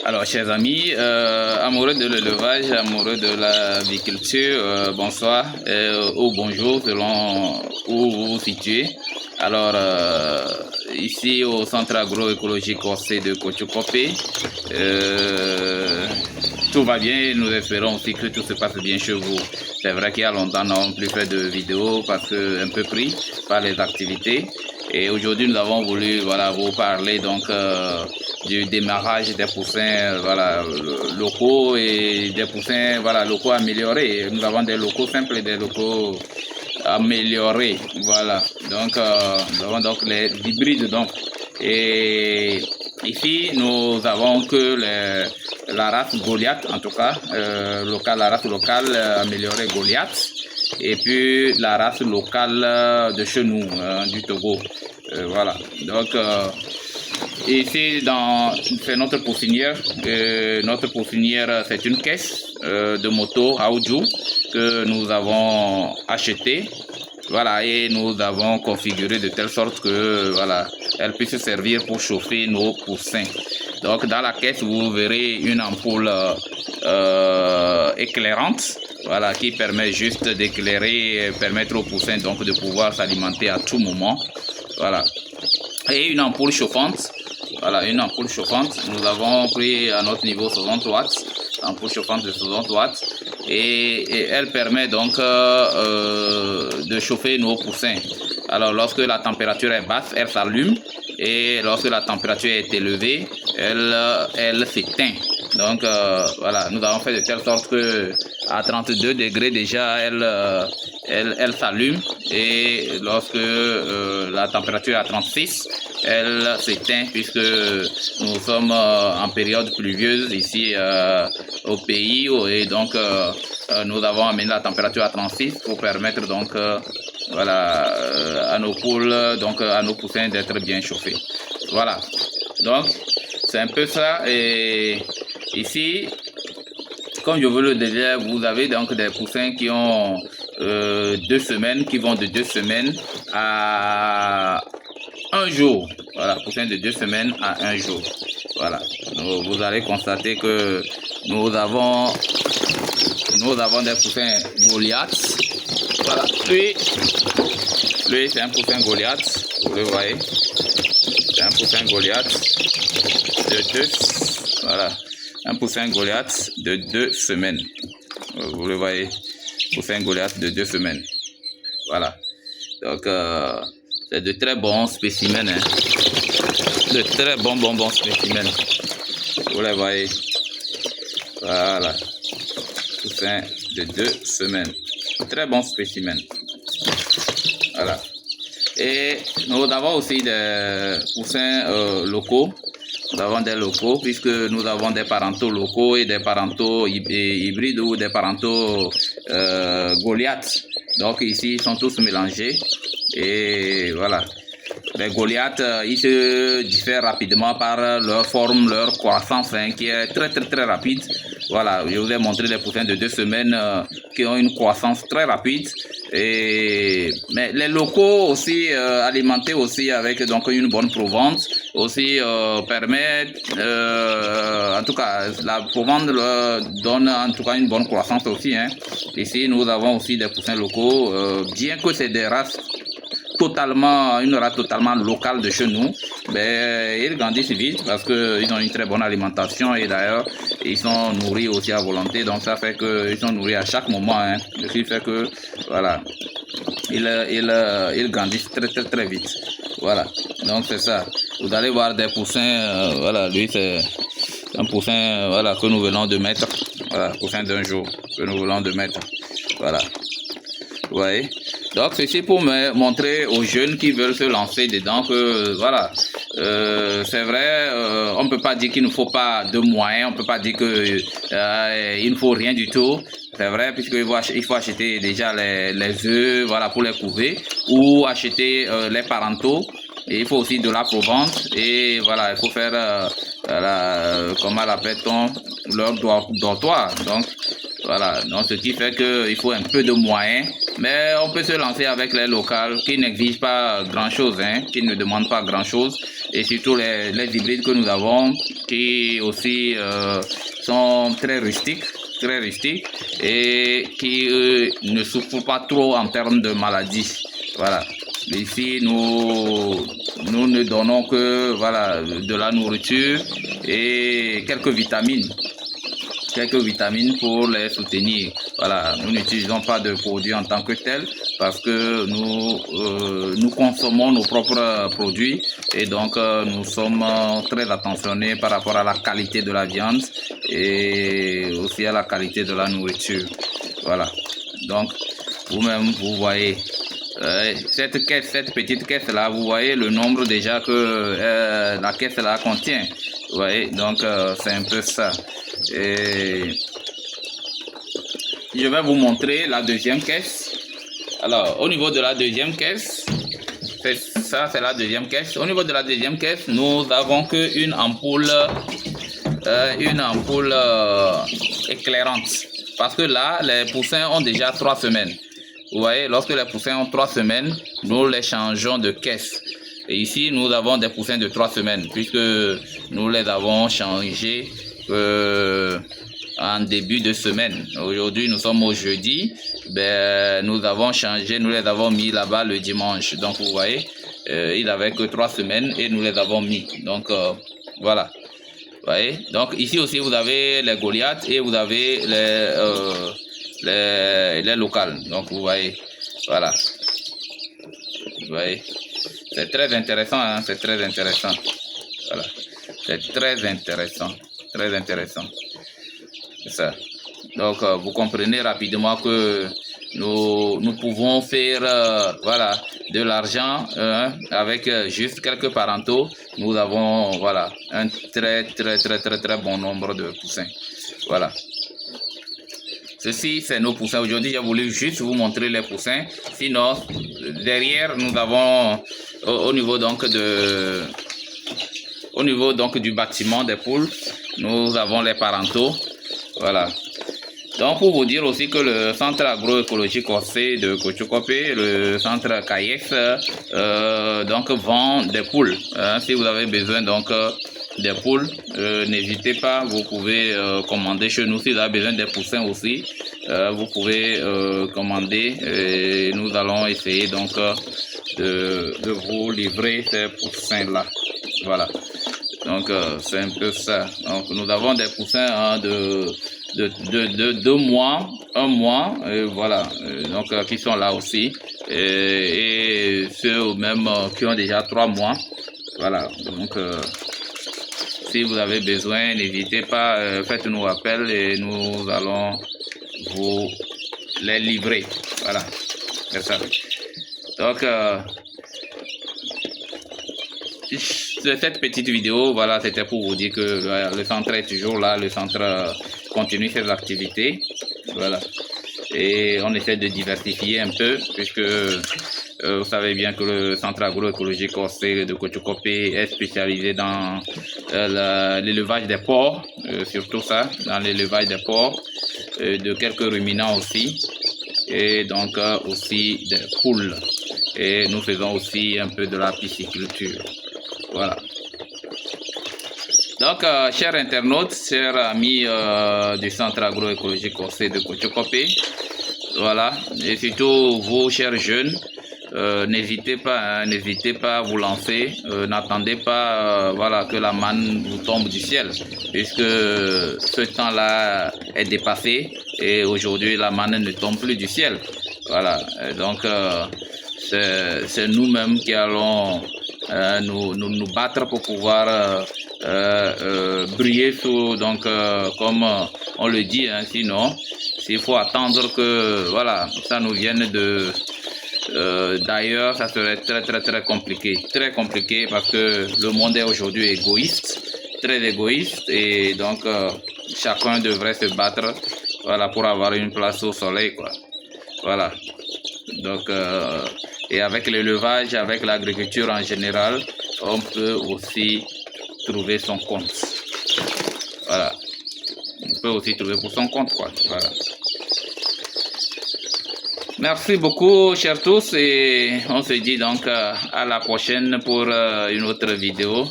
Alors, chers amis, amoureux de l'élevage, amoureux de la aviculture, bonsoir ou bonjour selon où vous vous situez. Alors, ici au centre agroécologique OC de Kochokopé, tout va bien. Nous espérons aussi que tout se passe bien chez vous. C'est vrai qu'il y a longtemps, nous n'avons plus fait de vidéos parce que un peu pris par les activités. Et aujourd'hui, nous avons voulu vous parler donc du démarrage des poussins locaux et des poussins locaux améliorés. Nous avons des locaux simples et des locaux améliorés. Voilà. Donc nous avons donc les hybrides donc. Et ici, nous avons que la race Goliath, en tout cas, la race locale améliorée Goliath. Et puis la race locale de chez nous, du Togo. Voilà. Donc ici, c'est notre poussinière. Notre poussinière, c'est une caisse de moto Aoudjou que nous avons achetée. Voilà, et nous avons configuré de telle sorte que elle puisse servir pour chauffer nos poussins. Donc dans la caisse, vous verrez une ampoule éclairante, qui permet juste d'éclairer, permettre aux poussins donc de pouvoir s'alimenter à tout moment. Voilà. Et une ampoule chauffante. Voilà, une ampoule chauffante. Nous avons pris à notre niveau 60 watts, ampoule chauffante de 60 watts. Et elle permet donc de chauffer nos poussins. Alors lorsque la température est basse, elle s'allume. Et lorsque la température est élevée, elle s'éteint. Donc nous avons fait de telle sorte que à 32 degrés déjà, elle s'allume. Et lorsque la température est à 36, elle s'éteint puisque nous sommes en période pluvieuse ici au pays. Et donc nous avons amené la température à 36 pour permettre donc à nos poules, donc à nos poussins d'être bien chauffés. Voilà. Donc c'est un peu ça. Et ici, comme je vous le disais, vous avez donc des poussins qui ont 2 semaines, qui vont de 2 semaines à 1 jour. Voilà, poussins de 2 semaines à 1 jour. Voilà. Vous allez constater que nous avons des poussins Goliath. Voilà. Lui c'est un poussin Goliath. Vous le voyez. C'est un poussin Goliath de 2. Voilà. Un poussin Goliath de 2 semaines. Vous le voyez. Poussin Goliath de 2 semaines. Voilà. Donc, c'est de très bons spécimens. De très bons spécimens. Vous les voyez. Voilà. Poussin de 2 semaines. Très bons spécimens. Voilà. Et nous avons aussi des poussins locaux. Nous avons des locaux puisque nous avons des parentaux locaux et des parentaux hybrides ou des parentaux Goliath. Donc ici, ils sont tous mélangés. Et voilà. Les Goliaths, ils se diffèrent rapidement par leur forme, leur croissance qui est très rapide. Voilà, je vous ai montré des poussins de 2 semaines qui ont une croissance très rapide. Mais les locaux aussi, alimentés aussi avec donc une bonne provence, aussi permettent, en tout cas, la provence donne en tout cas une bonne croissance aussi. Ici, nous avons aussi des poussins locaux, bien que c'est des races une race totalement locale de chez nous, mais ils grandissent vite parce qu'ils ont une très bonne alimentation et d'ailleurs ils sont nourris aussi à volonté, donc ça fait qu'ils sont nourris à chaque moment, ce qui fait que ils grandissent très vite. Voilà, donc c'est ça. Vous allez voir des poussins, lui c'est un poussin que nous venons de mettre, poussin d'1 jour que nous venons de mettre, voilà. Vous voyez. Donc ceci pour me montrer aux jeunes qui veulent se lancer dedans que c'est vrai, on ne peut pas dire qu'il ne faut pas de moyens, on ne peut pas dire que il ne faut rien du tout. C'est vrai puisqu'il faut acheter déjà les œufs pour les couver ou acheter les parentaux. Et il faut aussi de la provence et il faut faire comment l'appelle-t-on, leur dortoir. Donc Voilà, donc ce qui fait qu'il faut un peu de moyens, mais on peut se lancer avec les locales qui n'exigent pas grand-chose, hein, qui ne demandent pas grand-chose, et surtout les hybrides que nous avons qui aussi sont très rustiques et qui ne souffrent pas trop en termes de maladies. Voilà. Ici, nous ne donnons que voilà, de la nourriture et quelques vitamines pour les soutenir. Voilà, nous n'utilisons pas de produits en tant que tels parce que nous consommons nos propres produits et donc nous sommes très attentionnés par rapport à la qualité de la viande et aussi à la qualité de la nourriture. Voilà, donc vous-même vous voyez cette petite caisse là, vous voyez le nombre déjà que la caisse là contient. Vous voyez, donc c'est un peu ça. Et je vais vous montrer la deuxième caisse. Alors, au niveau de la deuxième caisse, c'est la deuxième caisse. Au niveau de la deuxième caisse, nous avons qu'une ampoule, éclairante. Parce que là, les poussins ont déjà 3 semaines. Vous voyez, lorsque les poussins ont 3 semaines, nous les changeons de caisse. Et ici, nous avons des poussins de 3 semaines, puisque nous les avons changés en début de semaine. Aujourd'hui, nous sommes au jeudi. Nous avons changé, nous les avons mis là-bas le dimanche. Donc, vous voyez, il n'avait que 3 semaines et nous les avons mis. Donc, voilà. Vous voyez? Donc, ici aussi, vous avez les Goliaths et vous avez les locales. Donc, vous voyez, voilà. Vous voyez? C'est très intéressant, hein? C'est très intéressant. Voilà. C'est très intéressant. Très intéressant. C'est ça. Donc, vous comprenez rapidement que nous pouvons faire voilà, de l'argent avec juste quelques parentaux. Nous avons voilà, un très bon nombre de poussins. Voilà. Ceci, c'est nos poussins. Aujourd'hui, j'ai voulu juste vous montrer les poussins. Sinon, derrière, nous avons au niveau du bâtiment des poules, nous avons les parentaux. Voilà. Donc, pour vous dire aussi que le centre agroécologique Cossé de Kotchokopé, le centre KAIEX, donc vend des poules. Si vous avez besoin donc des poules, n'hésitez pas, vous pouvez commander chez nous. Si vous avez besoin des poussins aussi, vous pouvez commander et nous allons essayer donc de vous livrer ces poussins là. Voilà. Donc c'est un peu ça. Donc nous avons des poussins de 2 mois, 1 mois, voilà, donc qui sont là aussi, et ceux même qui ont déjà 3 mois, voilà. Donc si vous avez besoin, n'hésitez pas, faites-nous appel et nous allons vous les livrer. Voilà, c'est ça. Donc cette petite vidéo, voilà, c'était pour vous dire que le centre est toujours là, le centre continue ses activités, voilà, et on essaie de diversifier un peu, puisque vous savez bien que le centre agroécologique Cossé de Kotchokopé est spécialisé dans l'élevage des porcs, surtout ça, dans l'élevage des porcs, de quelques ruminants aussi, et donc aussi des poules, et nous faisons aussi un peu de la pisciculture. Voilà. Donc, chers internautes, chers amis du centre agroécologique Cossé de Kotchokopé, voilà, et surtout vous, chers jeunes, n'hésitez pas à vous lancer, n'attendez pas voilà, que la manne vous tombe du ciel, puisque ce temps-là est dépassé et aujourd'hui la manne ne tombe plus du ciel. Voilà, donc c'est nous-mêmes qui allons nous battre pour pouvoir briller sous, donc comme on le dit, hein, sinon s'il faut attendre que voilà ça nous vienne d'ailleurs, ça serait très compliqué parce que le monde est aujourd'hui égoïste, très égoïste, et donc chacun devrait se battre, voilà, pour avoir une place au soleil, quoi. Voilà. Donc et avec l'élevage, avec l'agriculture en général, on peut aussi trouver son compte. Voilà. On peut aussi trouver pour son compte, quoi. Voilà. Merci beaucoup, chers tous, et on se dit donc à la prochaine pour une autre vidéo.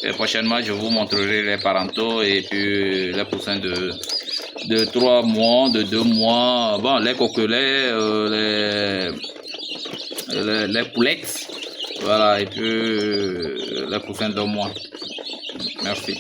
Et prochainement, je vous montrerai les parentaux et puis les poussins de 3 mois, de 2 mois, bon, les coquelets, les poulettes, voilà, et puis les poussins d'1 mois. Merci.